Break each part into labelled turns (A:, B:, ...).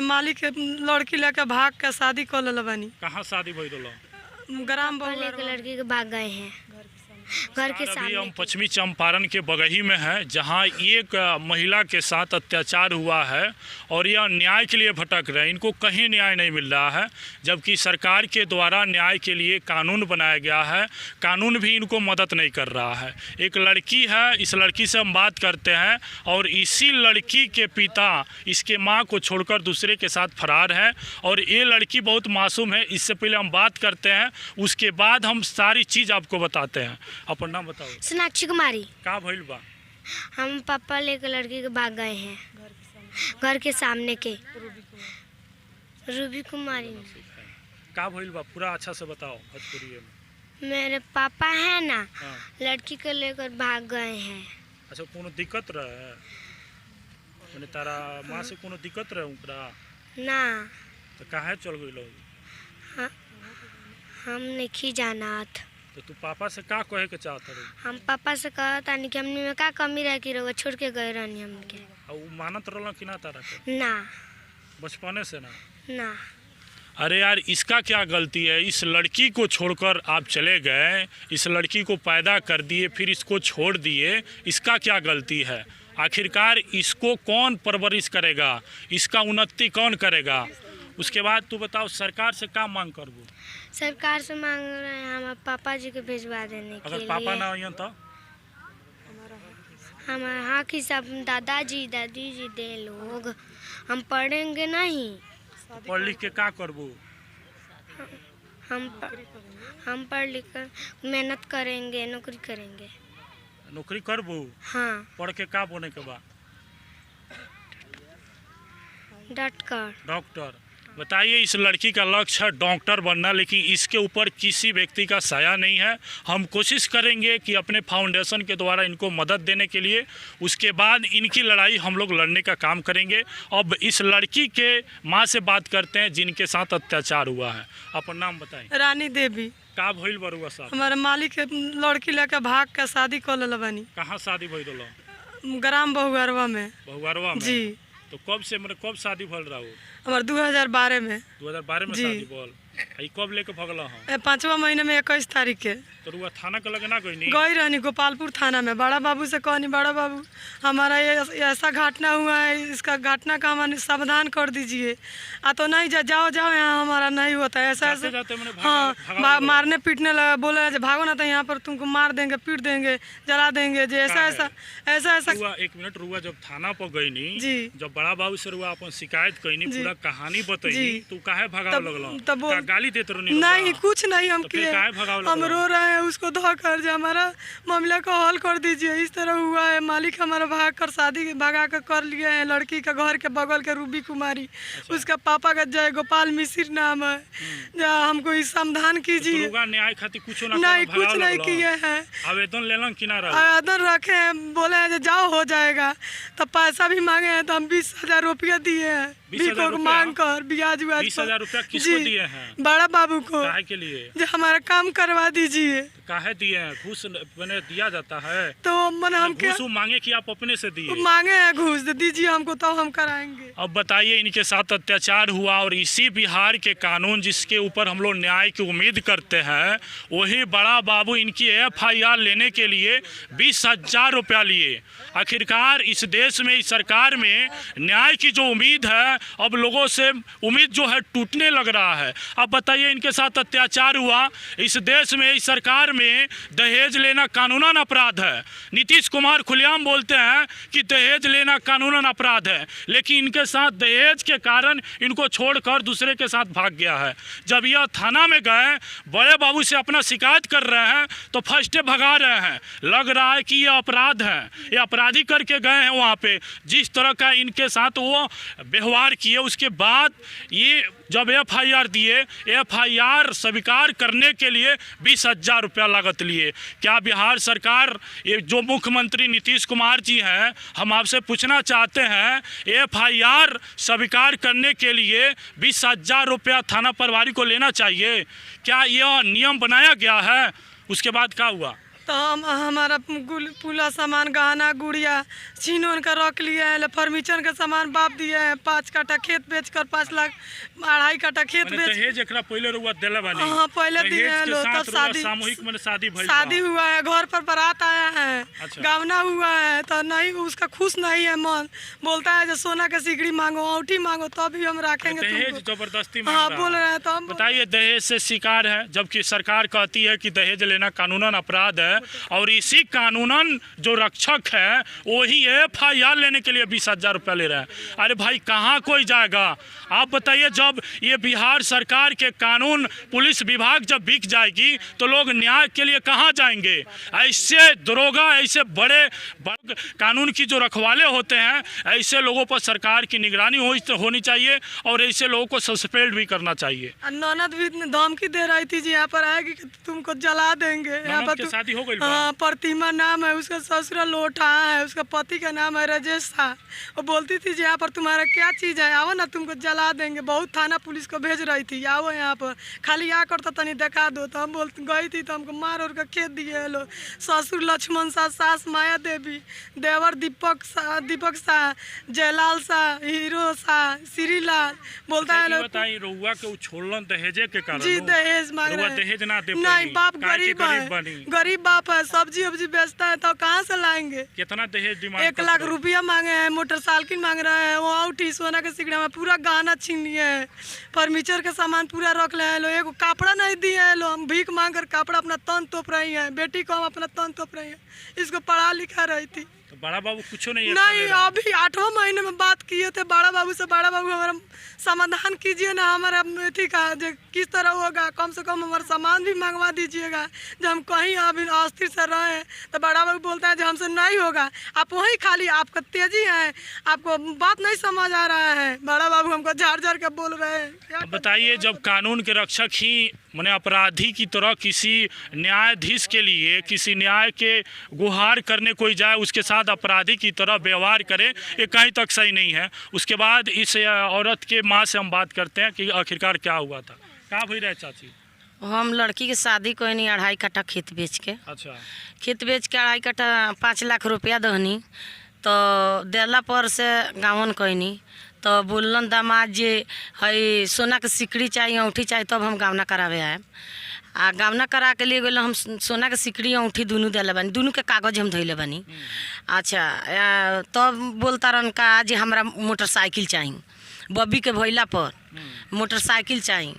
A: मालिक के लड़की लेके भाग के शादी कर ले बानी।
B: कहाँ शादी भइल रहा?
A: ग्राम
C: लड़की के भाग गए हैं घर के सामने।
B: हम पश्चिमी चंपारण के बगही में हैं, जहां एक महिला के साथ अत्याचार हुआ है और यह न्याय के लिए भटक रहे हैं। इनको कहीं न्याय नहीं मिल रहा है, जबकि सरकार के द्वारा न्याय के लिए कानून बनाया गया है। कानून भी इनको मदद नहीं कर रहा है। एक लड़की है, इस लड़की से हम बात करते हैं और इसी लड़की के पिता इसके माँ को छोड़कर दूसरे के साथ फरार है और ये लड़की बहुत मासूम है। इससे पहले हम बात करते हैं, उसके बाद हम सारी चीज़ आपको बताते हैं। अपन नाम बताओ।
C: सोनाक्षी कुमारी।
B: का भइल बा?
C: हम पापा लेकर लड़की के भाग गए हैं घर के सामने के। रूबी कुमारी।
B: का भइल बा पूरा अच्छा से बताओ भोजपुरी में।
C: मेरे पापा है ना,
B: हाँ।
C: लड़की को लेकर भाग गए हैं।
B: अच्छा, कोनो दिक्कत रहे? मैंने तारा माँ से कोनो दिक्कत रहे उनका
C: ना?
B: तो काहे चल गई लोग?
C: हाँ, हम नहीं जानत।
B: तो तू पापा से का कहे के चाहत रही?
C: हम पापा से कहता नहीं कि हमने में का कमी रह की रहोगा, छोड़ के गए रहनी हमके।
B: और वो मानत रहल कि ना तारा के?
C: ना
B: बचपने से ना?
C: ना।
B: अरे यार, इसका क्या गलती है? इस लड़की को छोड़कर आप चले गए, इस लड़की को पैदा कर दिए, फिर इसको छोड़ दिए, इसका क्या गलती है? आखिरकार इसको कौन परवरिश करेगा, इसका उन्नति कौन करेगा? उसके बाद तू बताओ, सरकार से क्या मांग करबो?
C: सरकार से मांग रहे हैं हम पापा जी को भिजवा देने के लिए।
B: अगर पापा ना आइए तो
C: हमारे हाँ की सब दादाजी दादी जी दे लोग, हम पढ़ेंगे नहीं।
B: पढ़ लिख के क्या करबो?
C: हम पढ़ लिख कर मेहनत करेंगे, नौकरी करेंगे।
B: नौकरी करबो?
C: हाँ।
B: पढ़ के का बने के बा? डॉक्टर। बताइए, इस लड़की का लक्ष्य है डॉक्टर बनना, लेकिन इसके ऊपर किसी व्यक्ति का साया नहीं है। हम कोशिश करेंगे कि अपने फाउंडेशन के द्वारा इनको मदद देने के लिए, उसके बाद इनकी लड़ाई हम लोग लड़ने का काम करेंगे। अब इस लड़की के माँ से बात करते हैं जिनके साथ अत्याचार हुआ है। अपना नाम बताएं।
A: रानी देवी।
B: का भइल बरुआ साहब?
A: हमारे मालिक के लड़की लेके भाग के शादी कर ले बानी।
B: कहाँ शादी भइल रहा?
A: ग्राम बहुअरवा में।
B: बहुअरवा में? जी। तो कब से मतलब कब शादी भल रहा हो?
A: हमारे 2012 में।
B: 2012 में शादी भल। कब लेके भगला हो?
A: 5वां महीने में 21 तारीख के।
B: तो रुआ थाना के लगे ना गई
A: रहनी गोपालपुर थाना में। बड़ा बाबू से कहनी, बड़ा बाबू हमारा ये ऐसा घटना हुआ है, इसका घटना का हमारे सावधान कर दीजिए। तो नहीं जाओ यहाँ हमारा नहीं होता है ऐसा ऐसा। हाँ, मारने पीटने लगा, बोला भागो ना तो यहाँ पर तुमको मार देंगे, पीट देंगे, जला देंगे जी, ऐसा ऐसा ऐसा ऐसा।
B: एक मिनट रुआ, जब थाना पर गई नी
A: जी,
B: जब बड़ा बाबू से रुआ अपन शिकायत कईनी, पूरा कहानी बताई, तू काहे भगाव लगलो?
A: तब
B: गाली देते रहो?
A: नहीं, कुछ नहीं हम किए, हम रो रहे हैं उसको धोकर जो हमारा मामला को हल कर दीजिए। इस तरह हुआ है, मालिक हमारा भाग कर शादी भगा कर लिए हैं। लड़की का घर के बगल के रूबी कुमारी, उसका पापा का जय गोपाल मिश्र नाम है। हमको इस समाधान कीजिए।
B: न्याय खातिर कुछ
A: नहीं, कुछ नहीं किए हैं।
B: आवेदन लेलन कि ना?
A: आवेदन रखे हैं, बोले हैं जाओ हो जाएगा। तो पैसा भी मांगे हैं, तो हम 20,000 रुपया दिए हैं मांग कर, ब्याज
B: 20,000 रुपया किसको दिए हैं?
A: बड़ा बाबू को।
B: काहे के लिए?
A: जो हमारा काम करवा दीजिए।
B: काहे दिए हैं? घूस मैंने दिया जाता है
A: तो मन हम
B: घूस मांगे कि आप अपने से दिए?
A: मांगे हैं घूस, दीजिए हमको तो हम कराएंगे।
B: अब बताइए, इनके साथ अत्याचार हुआ और इसी बिहार के कानून जिसके ऊपर हम लोग न्याय की उम्मीद करते हैं, वही बड़ा बाबू इनकी FIR लेने के लिए 20,000 रुपया लिए। आखिरकार इस देश में, इस सरकार में न्याय की जो उम्मीद है, अब लोगों से उम्मीद जो है टूटने लग रहा है। अब बताइए, इनके साथ अत्याचार हुआ। इस देश में, इस सरकार में दहेज लेना कानूनन अपराध है। नीतीश कुमार खुलेआम बोलते हैं कि दहेज लेना कानूनन अपराध है, लेकिन इनके साथ दहेज के कारण इनको छोड़कर दूसरे के साथ भाग गया है। जब यह थाना में गए, बड़े बाबू से अपना शिकायत कर रहे हैं, तो फर्स्टे भगा रहे हैं। लग रहा है कि यह अपराध है, ये अपराधी करके गए हैं वहाँ पे। जिस तरह का इनके साथ वो व्यवहार किए, उसके बाद ये जब FIR दिए, FIR स्वीकार करने के लिए 20,000 रुपया लागत लिए। क्या बिहार सरकार, ये जो मुख्यमंत्री नीतीश कुमार जी हैं, हम आपसे पूछना चाहते हैं, FIR स्वीकार करने के लिए 20,000 रुपया थाना प्रभारी को लेना चाहिए? क्या यह नियम बनाया गया है? उसके बाद क्या हुआ?
A: तो हम हमारा पूरा सामान गहना गुड़िया छीन उनका रख लिया है। फर्नीचर का सामान बाप दिया है। 5 कट्ठा खेत बेचकर 5 लाख 2.5 कट्ठा खेत बेच
B: दहेज एकरा पहले रुआ देले बानी।
A: हाँ पहले दिए हैं लोग। तब
B: सामूहिक में
A: शादी हुआ है, घर पर बारात आया है।
B: अच्छा।
A: गावना हुआ है तो नहीं उसका खुश नहीं है मन, बोलता है जो सोना का सिकड़ी मांगो औठी मांगो तभी हम रखेंगे
B: दहेज
A: तुमको।
B: जबरदस्ती
A: हाँ बोल रहे हैं तो हम
B: बताइए दहेज से शिकार है, जबकि सरकार कहती है कि दहेज लेना कानूनन अपराध है और इसी कानूनन जो रक्षक है वही FIR लेने के लिए 20,000 रुपया ले रहा है। अरे भाई कहाँ कोई जाएगा? आप बताइए जब ये बिहार सरकार के कानून पुलिस विभाग जब बिक जाएगी तो लोग न्याय के लिए कहाँ जाएंगे? ऐसे दरोगा ऐसे बड़े कानून की जो रखवाले होते हैं ऐसे लोगों पर सरकार की निगरानी होनी चाहिए और ऐसे लोगों को सस्पेंड भी करना चाहिए।
A: ननद भी धमकी दे रही थी जी यहाँ पर आएगी कि तुमको जला देंगे। यहाँ पर
B: शादी हो गई?
A: हाँ प्रतिमा नाम है उसका, ससुर लोटा है, उसका पति का नाम है राजेश शाह। वो बोलती थी जी यहाँ पर तुम्हारा क्या चीज़ है, आओ ना तुमको जला देंगे। बहुत थाना पुलिस को भेज रही थी आओ यहाँ पर, खाली आकर तो तनी देखा दो। तो हम गई थी तो हमको मार और खेत दिए लोग। ससुर लक्ष्मण शाह, सास माया देवी, देवर दीपक शाह, जयलाल शाह, हीरो शाह, श्रीलाल। बोलता है लोग
B: रउआ के छोड़लन दहेजे के कारण
A: जी दहेज मांग रहे हैं।
B: दहेज ना दे
A: नहीं बाप गरीब है, गरीब बाप है, सब्जी वब्जी बेचता है तो कहाँ से लाएंगे?
B: कितना दहेज डिमांड?
A: 1 लाख रुपया मांगे हैं, मोटरसाइकिल मांग रहे हैं, वो औठी सोना के सिकड़ा में पूरा गहना छीन लिए है, फर्नीचर का सामान पूरा रख ले हैं लोग। एगो कपड़ा नहीं दिए हैं लोग, हम भीख मांग कर कपड़ा अपना तन तोप रही है। बेटी को हम अपना तन तोप रही है, इसको पढ़ा लिखा रही थी।
B: तो बड़ा बाबू कुछ नहीं
A: अभी 8वां महीने में बात किए थे बड़ा बाबू से। बड़ा बाबू हमारा समाधान कीजिए ना, हमारा अथी का जो किस तरह होगा, कम से कम हमारा सामान भी मंगवा दीजिएगा। जब हम कहीं अभी अस्थिर से रहे तो बड़ा बाबू बोलता है जो हमसे नहीं होगा, आप वहीं खाली आपका तेजी है, आपको बात नहीं समझ आ रहा है। बड़ा बाबू हमको झाड़ झाड़ के बोल रहे हैं।
B: बताइए जब कानून के रक्षक ही माने अपराधी की तरह किसी न्यायाधीश के लिए किसी न्याय के गुहार करने कोई जाए उसके साथ अपराधी की तरह व्यवहार करे, ये कहीं तक सही नहीं है। उसके बाद इस औरत के माँ से हम बात करते हैं कि आखिरकार क्या हुआ था। कहाँ हुई रहे चाची?
D: हम लड़की के शादी कोई नहीं 2.5 कट्ठा खेत बेच के।
B: अच्छा।
D: खेत बेच के 2.5 कट्ठा 5 लाख रुपया दहनी तो देला पर से गावन कहनी तो बोलन दामाद जे हई सोना के सिकड़ी चाहिए औठी चाहिए तब हम गावना करावे आए। आ गावना करा के लिए गए हम सोना के सिकड़ी औठी दोनों दिले बानी, दोनों के कागज हम धैले बानी। अच्छा तब बोलता रहन का जे हमरा मोटरसाइकिल चाहिए, बब्बी के भैला पर मोटरसाइकिल चाहिए।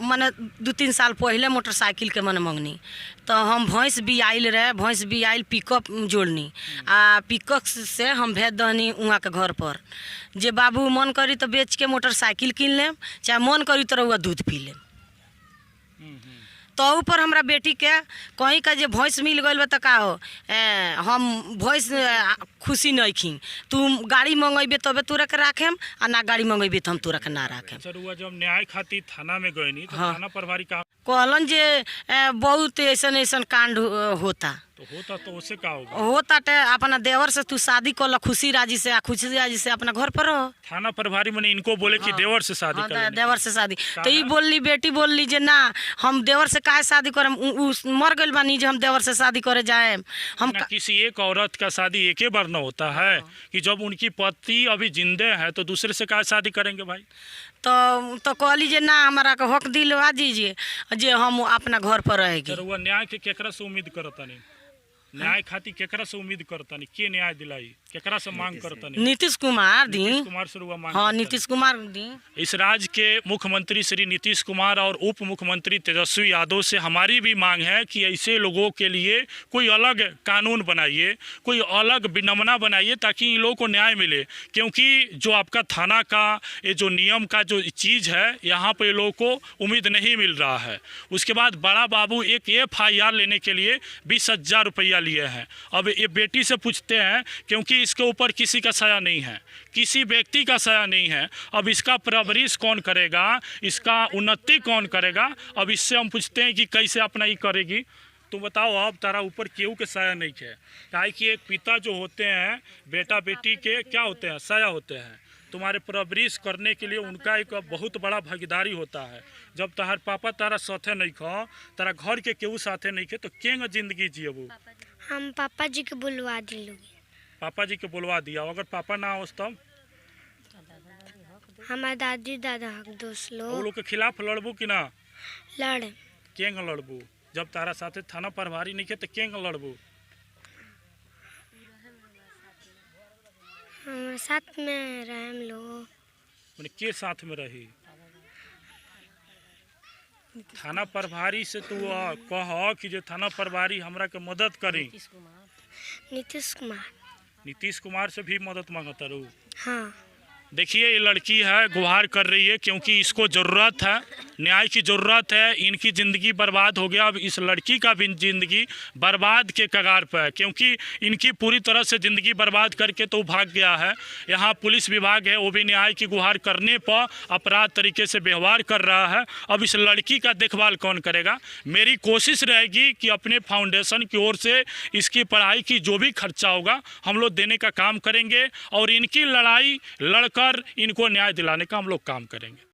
D: मने 2-3 साल पहले मोटरसाइकिल के मन मंगनी तो हम भैंस भी आयल रहे, भैंस भी आयल पिकअप जोड़नी आ पिकअप से हम भेज दहनी वहाँ के घर पर जे बाबू मन करी तो बेच के मोटरसाइकिल किन लेम, चाहे मन करी तो रउआ दूध पी लेम। तो ऊपर हमरा बेटी के कहीं का जे भैंस मिल गई बा तो का हो हम भैंस खुशी नहीं खी, तू गाड़ी मंगेबे तबे तोरा के राखेम आ ना गाड़ी मंगेबे तो हम तोरा के ना राखेम।
B: सर हुआ जब न्याय खातिर थाना में गए नहीं तो
D: हाँ।
B: थाना प्रभारी का
D: कहलन जे बहुत ऐसन ऐसन कांड होता
B: तो उससे क्या होगा?
D: होता टे अपना देवर से तू शादी कर खुशी राजी से, खुशी राजी से अपना घर पर रहो।
B: थाना प्रभारी मैंने इनको बोले कि देवर से शादी कर लेने।
D: देवर से शादी तो ये बोलली बेटी बोलली जे ना हम देवर से काहे शादी करम, मर गइल बानी जे हम देवर से शादी करे जाए। हम
B: किसी एक औरत का शादी एक ही बार न होता है कि जब उनकी पति अभी जिंदे है तो दूसरे से काहे शादी करेंगे भाई?
D: तो कहली जे ना हमारा के हक दिलवा दीजिए जे हम अपना घर पर रहेगी।
B: वो न्याय के केकरा से उम्मीद करता नहीं? न्याय खातिर केकरा से उम्मीद करता नहीं? के न्याय दिलाई? केकरा से मांग करता नहीं?
D: नीतीश कुमार दी।
B: नीतीश कुमार से रुआ मांग?
D: हाँ नीतीश कुमार दी।
B: इस राज्य के मुख्यमंत्री श्री नीतीश कुमार और उप मुख्यमंत्री तेजस्वी यादव से हमारी भी मांग है कि ऐसे लोगों के लिए कोई अलग कानून बनाइए, कोई अलग विनम्रता बनाइए ताकि इन लोगों को न्याय मिले। क्योंकि जो आपका थाना का ये जो नियम का जो चीज़ है यहाँ पर लोगों को उम्मीद नहीं मिल रहा है। उसके बाद बड़ा बाबू एक FIR लेने के लिए 20,000 रुपया लिए हैं। अब ये बेटी से पूछते हैं क्योंकि इसके ऊपर किसी का साया नहीं है, किसी व्यक्ति का साया नहीं है। अब इसका परवरिश कौन करेगा, इसका उन्नति कौन करेगा? अब इससे हम पूछते हैं कि कैसे अपना ये करेगी। तुम बताओ, अब तारा ऊपर केहू के साया नहीं है। काहे कि एक पिता जो होते हैं बेटा बेटी के क्या होते हैं? साया होते हैं। तुम्हारे परवरिश करने के लिए उनका एक बहुत बड़ा भागीदारी होता है। जब तहार पापा तारा साथे नहीं खो, तारा घर के केहू साथे नहीं खे, तो केंग जिंदगी जियबू?
C: हम पापा जी के बुलवा दिलोगे।
B: पापा जी के बुलवा दिया, अगर पापा ना हो तब
C: हमारे दादी दादा हक दोस्त
B: वो
C: लोग
B: लोग के खिलाफ लड़बू कि ना?
C: लड़े।
B: केंग लड़बू? जब तारा साथे थाना प्रभारी नहीं खे तो केंग लड़बू?
C: हमारे साथ में रहे हम लोग।
B: मैंने के साथ में रही? थाना प्रभारी से तू कह कि जो थाना प्रभारी हमरा के मदद करी। नीतीश कुमार से भी मदद मांगता रहू?
C: हाँ।
B: देखिए ये लड़की है, गुहार कर रही है क्योंकि इसको ज़रूरत है, न्याय की ज़रूरत है। इनकी ज़िंदगी बर्बाद हो गया, अब इस लड़की का भी ज़िंदगी बर्बाद के कगार पर है, क्योंकि इनकी पूरी तरह से ज़िंदगी बर्बाद करके तो भाग गया है। यहाँ पुलिस विभाग है, वो भी न्याय की गुहार करने पर अपराध तरीके से व्यवहार कर रहा है। अब इस लड़की का देखभाल कौन करेगा? मेरी कोशिश रहेगी कि अपने फाउंडेशन की ओर से इसकी पढ़ाई की जो भी खर्चा होगा हम लोग देने का काम करेंगे और इनकी लड़ाई लड़कर इनको न्याय दिलाने का हम लोग काम करेंगे।